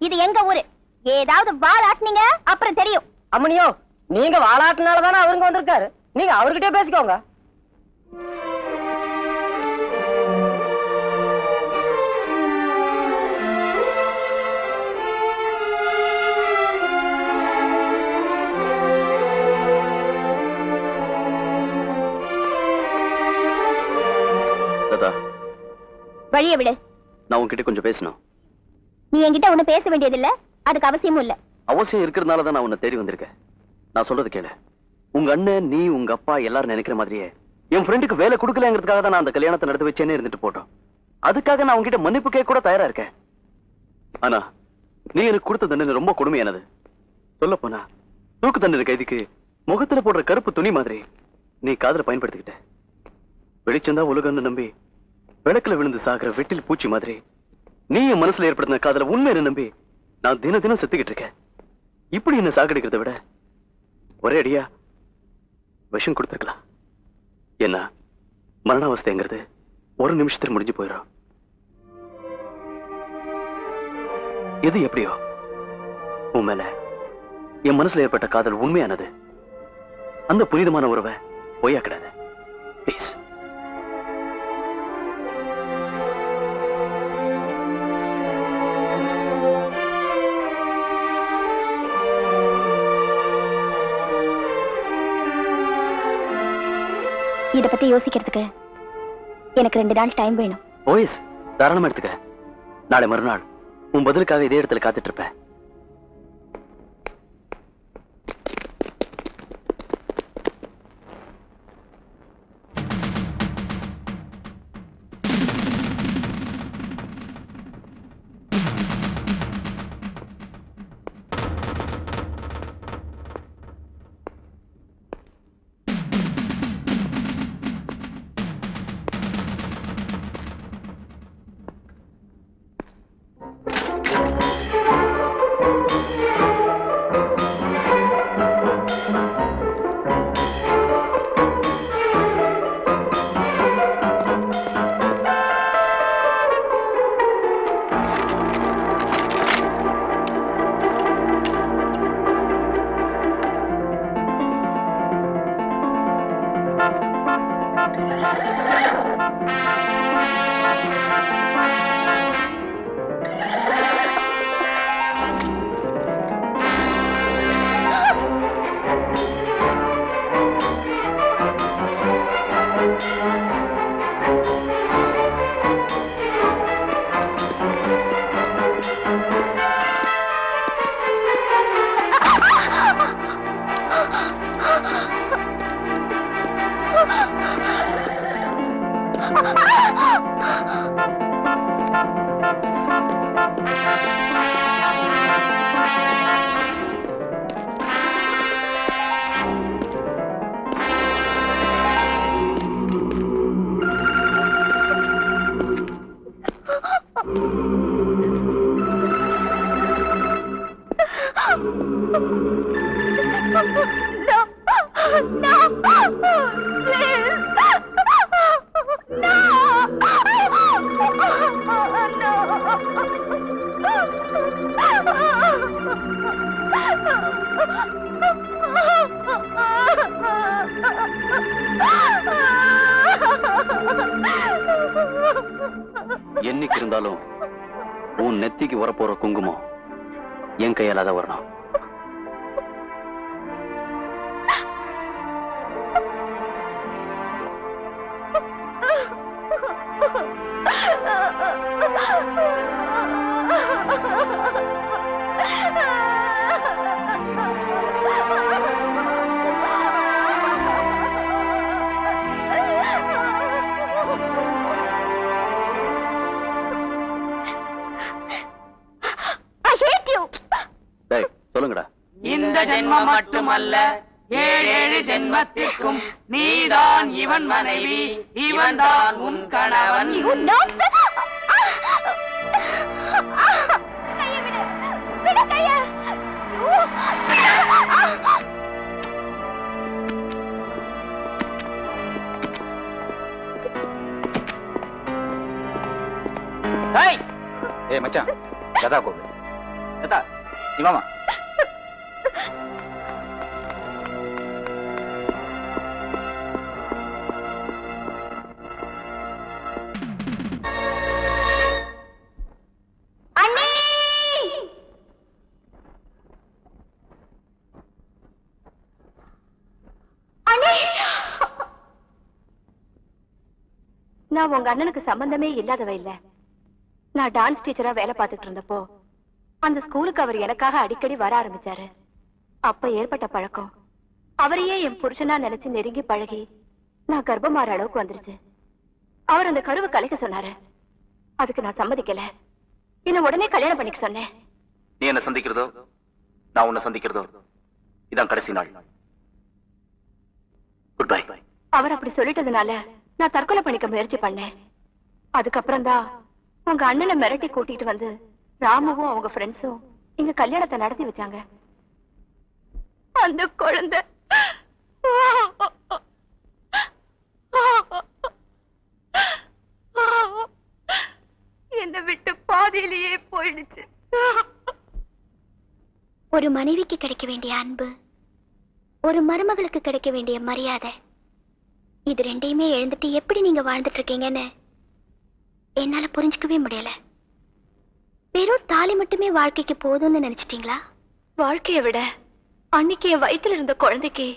இது எங்க ஊரு. ஏதாவது வால் ஆட்டுனீங்க அப்புறம் தெரியும். அம்மனியோ, நீங்க வாலாட்டினால தானே அவருங்க வந்திருக்காரு. நீங்க அவர்கிட்டயே பேசிக்கோங்க. வழிய விடு. நான் உன்கிட்ட கொஞ்சம் பேசணும். நீ என்கிட்ட ஒண்ணு பேச வேண்டியதில்லை, அதுக்கு அவசியமும் இல்ல. அவசியம் இருக்கிறதுனால தான் நான் உன்னை தேடி வந்திருக்கேன். நான் சொல்றது கேளு. உங்க அண்ணன், நீ, உங்க அப்பா எல்லாரும் நினைக்கிற மாதிரியே என் ஃப்ரெண்டுக்கு வேலை கொடுக்கலங்கிறதுக்காக தான் நான் அந்த கல்யாணத்தை நடத்தி வச்சேன்னு இருந்துட்டு போட்டோம். அதுக்காக நான் உங்ககிட்ட மன்னிப்பு கேட்க கூட தயாரா இருக்கேன். ஆனா நீ எனக்கு கொடுத்த தண்டனை ரொம்ப கொடுமையானது. சொல்ல போனா தூக்கு தண்டனை கைதிக்கு முகத்துல போடுற கருப்பு துணி மாதிரி நீ காதல பயன்படுத்திக்கிட்ட. வெளிச்சந்தா உலகம்னு நம்பி விளக்குல விழுந்து சாகிற வெட்டில் பூச்சி மாதிரி நீ என் மனசுல ஏற்படுத்தின காதல உண்மையை நம்பி நான் தினம் தினம் செத்துக்கிட்டு இருக்கேன். இப்படி என்ன சாகடிக்கிறத விட ஒரே அடியா விஷம் கொடுத்துருக்கலாம். என்ன மரணாவஸ்தைங்கிறது ஒரு நிமிஷத்துல முடிஞ்சு போயிடும். எது எப்படியோ உன் மேல என் மனசுல ஏற்பட்ட காதல் உண்மையானது. அந்த புனிதமான உறவை பொய்யாக்கிடாத ப்ளீஸ். இத பத்தி யோசிக்கிறதுக்கு எனக்கு 2 நாள் டைம் வேணும். ஓஎஸ், தாராளமா எடுத்துக்க. நாளை மறுநாள் உன் பதிலுக்காக இதே இடத்துல காத்துட்டு இருப்பேன். என்னைக்கு இருந்தாலும் உன் நெத்திக்கு வரப்போற குங்குமம் என் கையால தான் வரணும். ஜென்மம் மட்டுமல்ல 7 ஜென்மத்திற்கும் நீதான் இவன் மனைவி, இவன் தான் உன் கணவன். ஏய் மச்சான், கதா கூப்பிடு. கதா, நீ வாமா. நான் உங்க அண்ணனுக்கு சம்பந்தமே இல்லாதவ இல்ல. நான் டான்ஸ் டீச்சரா வேலை பார்த்துட்டு இருந்தப்போ அந்த ஸ்கூலுக்கு அவர் எனக்காக அடிக்கடி வர ஆரம்பிச்சாரு. அப்ப ஏற்பட்ட பழக்கம் அவரையே என் புருஷனா நினைச்சு நெருங்கி பழகி நான் கர்ப்பமாற அளவுக்கு வந்துருச்சு. அவர் அந்த கருவை கலைக்க சொன்னாரு. அதுக்கு நான் சம்மதிக்கல. என்ன உடனே கல்யாணம் பண்ணிக்க சொன்னேன். நீ என்ன சந்திக்கிறதோ நான் உன்னை சந்திக்கிறதோ இதான் கடைசி நாள். Good bye. அவர் அப்படி சொல்லிட்டதுனால நான் தற்கொலை பண்ணிக்க முயற்சி பண்ணேன். அதுக்கப்புறம் தான் உங்க அண்ணனை மிரட்டி கூட்டிட்டு வந்து ராமுவும் அவங்க ஃப்ரெண்ட்ஸும் இங்க கல்யாணத்தை நடத்தி வச்சாங்க. அந்த குழந்தை என்னை விட்டு பாதியிலேயே போயிடுச்சு. ஒரு மனைவிக்கு கிடைக்க வேண்டிய அன்பு, ஒரு மருமகளுக்கு கிடைக்க வேண்டிய மரியாதை, இது ரெண்டையுமே எழுந்துட்டு எப்படி நீங்க வாழ்ந்துட்டு இருக்கீங்கன்னு என்னால புரிஞ்சுக்கவே முடியல. வெறும் தாலி மட்டுமே வாழ்க்கைக்கு போதும்னு நினைச்சிட்டீங்களா? வாழ்க்கைய விட அன்னைக்கு என் வயித்துல இருந்த குழந்தைக்கு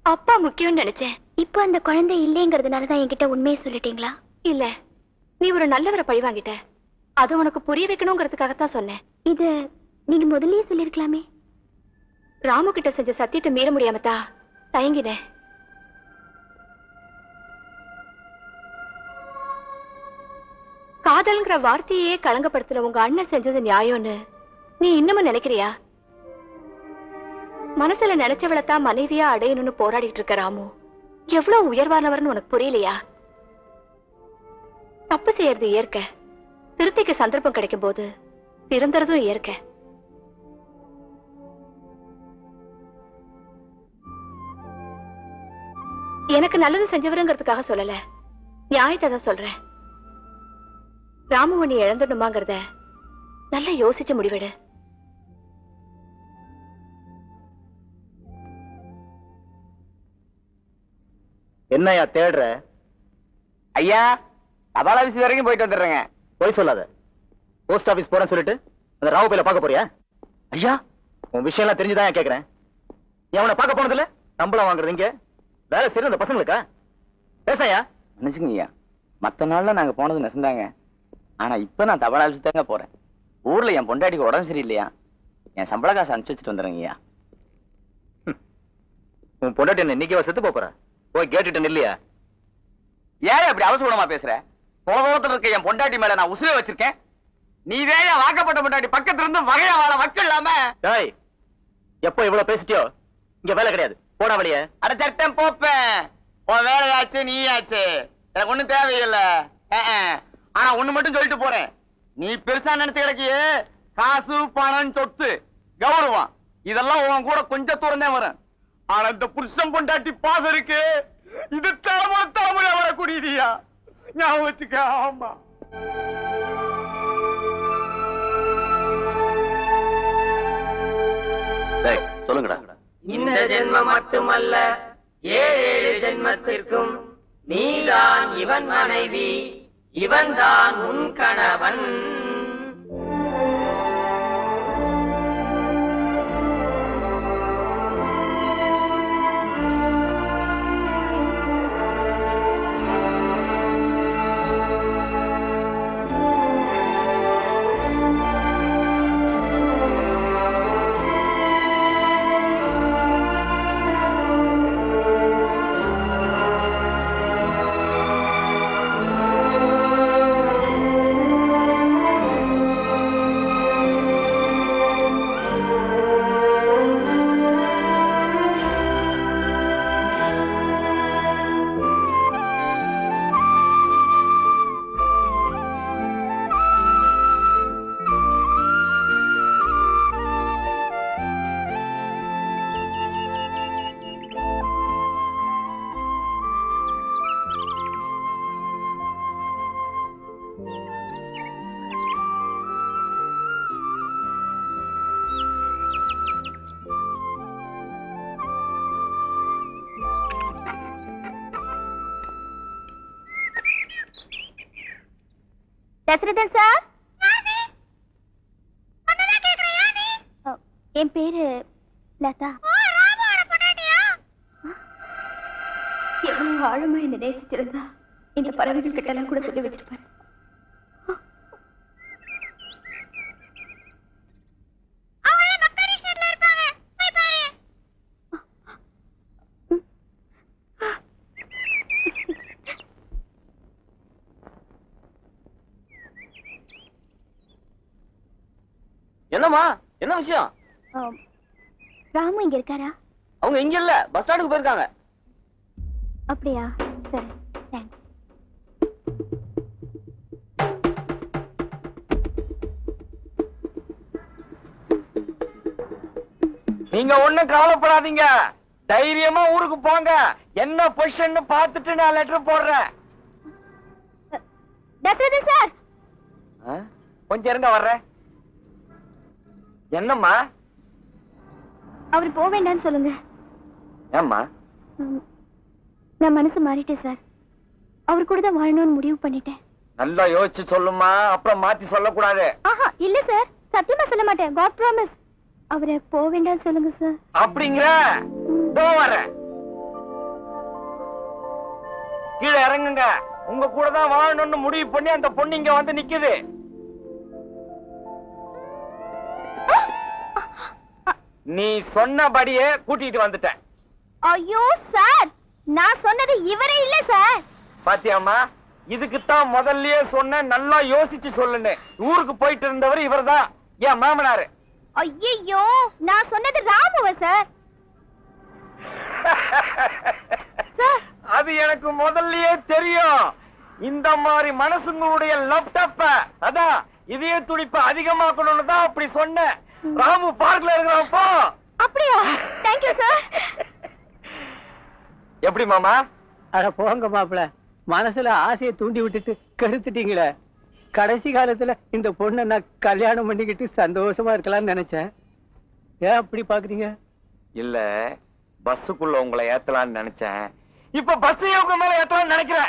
அப்பா முக்கியம்னு நினைச்சேன். இப்போ அந்த குழந்தை இல்லைங்கிறதுனாலதான் என்கிட்ட உண்மையை சொல்லிட்டீங்களா? இல்ல, நீ ஒரு நல்லவரை பழி வாங்கிட்ட. அது உனக்கு புரிய வைக்கணுங்கிறதுக்காகத்தான் சொன்னேன். இது நீங்க முதல்லயே சொல்லிருக்கலாமே. ராமு கிட்ட செஞ்ச சத்தியத்தை மீற முடியாமத்தா தயங்கினேன். காதல்ங்கிற வார்த்தையே களங்கப்படுத்தின உங்க அண்ணன் செஞ்சது நியாயம்னு நீ இன்னமும் நினைக்கிறியா? மனசுல நினைச்சவளத்தான் மனைவியா அடையணும்னு போராடிட்டு இருக்க ராமு எவ்வளவு உயர்வானவர்னு உனக்கு புரியலையா? தப்பு செய்யறது இயற்கை. திருத்திக்கு சந்தர்ப்பம் கிடைக்கும் போது திருந்துறதும் இயற்கை. எனக்கு நல்லது செஞ்சவருங்கிறதுக்காக சொல்லல, நியாயத்தை தான் சொல்றேன். ராமுவை நீ இழந்துடுமாங்கிறத நல்லா யோசிச்சு முடிவிடு. என்னையா தேடுற? ஐயா, தபால் ஆபீஸ் வரைக்கும் போயிட்டு வந்துடுறேங்க. போய் சொல்லாத. போஸ்ட் ஆபீஸ் போறேன்னு சொல்லிட்டு அந்த ராவு பையில பார்க்க போறியா? ஐயா, உன் விஷயம் எல்லாம் தெரிஞ்சுதான் கேக்குறேன். அவனை பார்க்க போனதுல சம்பளம் வாங்குறது இங்க வேலை செய்யற அந்த பசங்களுக்கா? பேசையா? நினைச்சுங்க, மத்த நாள்ல நாங்க போனது நெசந்தாங்க. ஆனா இப்ப நான் தபால் ஆபீஸ் தாங்க போறேன். ஊர்ல என் பொண்டாட்டிக்கு உடம்பு சரியில்லையா, என் சம்பள காசு அனுப்பிச்சு வச்சுட்டு வந்துடுறேங்கய்யா. உன் பொண்டாட்டி என்ன இன்னைக்கு செத்து போற? போய் கேட்டுட்டு இல்லையா? ஏன் அப்படி அவசரமா பேசுற? போகத்துல இருக்க என் பொண்டாட்டி மேல நான் உசுரே வச்சிருக்கேன். நீதான் என் வாக்கப்பட்ட பொண்டாட்டி பக்கத்துல இருந்து வகையா வாழ வக்க இல்லாம. எப்போ இவ்வளவு பேசிட்டியோ இங்க வேலை கிடையாது. போடா வழிய. அட சட்டம் போப்பேன். உன் வேலையாச்சு நீயாச்சு, எனக்கு ஒண்ணும் தேவையில்லை. ஆனா ஒண்ணு மட்டும் சொல்லிட்டு போறேன். நீ பெருசா நினைச்சு கிடக்கியே, காசு பணம் சொத்து கௌரவம் இதெல்லாம் உன் கூட கொஞ்சம் தூரம் தான் வரும். ஆனா இந்த புருஷன் பொண்டாட்டி பாசம் இருக்கு, இது தலைமுறை வரக்கூடியதியா, ஞாபகம் வச்சுக்க. ஆமா, சொல்லுங்கடா. இந்த ஜென்மம் மட்டுமல்ல 7 ஜென்மத்திற்கும் நீதான் இவன் மனைவி, இவன் தான் உன் கணவன். தசரதன் சார், என் பேரு லதா. எவ்வளவு ஆழமா என்ன நேசிச்சிருந்தா இந்த பறவைகள் கிட்ட எல்லாம் கூட சொல்லி வச்சிருப்பாரு. என்னம்மா, என்ன விஷயம்? ராமு இங்க இருக்காரா? அவங்க இங்க இல்ல, பஸ் ஸ்டாண்டுக்கு போயிருக்காங்க. அப்படியா? சரி, தேங்க்ஸ். நீங்க ஒண்ணும் கவலைப்படாதீங்க, தைரியமா ஊருக்கு போங்க. என்ன பொசிஷன் பார்த்துட்டு நான் லெட்டர் போடுறேன். தசரதன் சார், கொஞ்சம் இருங்க, வர்றேன். என்னம்மா? அவர் போக வேண்டாம்னு சொல்லுங்க. ஏம்மா? நான் மனசு மாறிட்டேன் சார். அவர் கூட தான் வாழணும்னு முடிவு பண்ணிட்டேன். நல்லா யோசிச்சு சொல்லுமா, அப்புறம் மாத்தி சொல்லக்கூடாது. ஆஹா, இல்ல சார், சத்தியமா சொல்ல மாட்டேன். God promise. அவரை போக வேண்டாம்னு சொல்லுங்க சார். அப்படிங்கிற வரேன். கீழே இறங்குங்க. உங்க கூட தான் வாழணும்னு முடிவு பண்ணி அந்த பொண்ணு இங்க வந்து நிக்குது. நீ சொன்னபடியே கூட்டிட்டு வந்துட்டேன். ஐயோ சார், நான் சொன்னது இவரே இல்ல சார். பாத்தியாமா, இதுக்குத்தான் முதல்லயே சொன்ன, நல்லா யோசிச்சு சொல்லுன்னு. ஊருக்கு போயிட்டு இருந்தவர் இவர்தான், என் மாமனாரு. ஐயோ, நான் சொன்னது ராமுவ சார். அது எனக்கு முதல்லயே தெரியும். இந்த மாதிரி மனசுங்களுடைய லேப்டாப்ப, அதான் இதய துடிப்ப அதிகமாக்கணும்னு தான் அப்படி சொன்னேன். ராமு பார்க்ல இருக்கிறப்போ. அப்படியா? Thank you sir. எப்படி மாமா? அட போங்க மாப்பிள, மனசுல ஆசையை தூண்டி விட்டுட்டு கெடுத்துட்டீங்களே. கடைசி காலத்துல இந்த பொண்ணை நான் கல்யாணம் பண்ணிக்கிட்டு சந்தோஷமா இருக்கலாம்னு நினைச்சேன். ஏன் அப்படி பாக்குறீங்க? இல்ல, பஸ்ஸுக்குள்ள உங்களை ஏத்தலாம்னு நினைச்சேன். இப்ப பஸ் உங்க மேல ஏத்தலாம்னு நினைக்கிறேன்.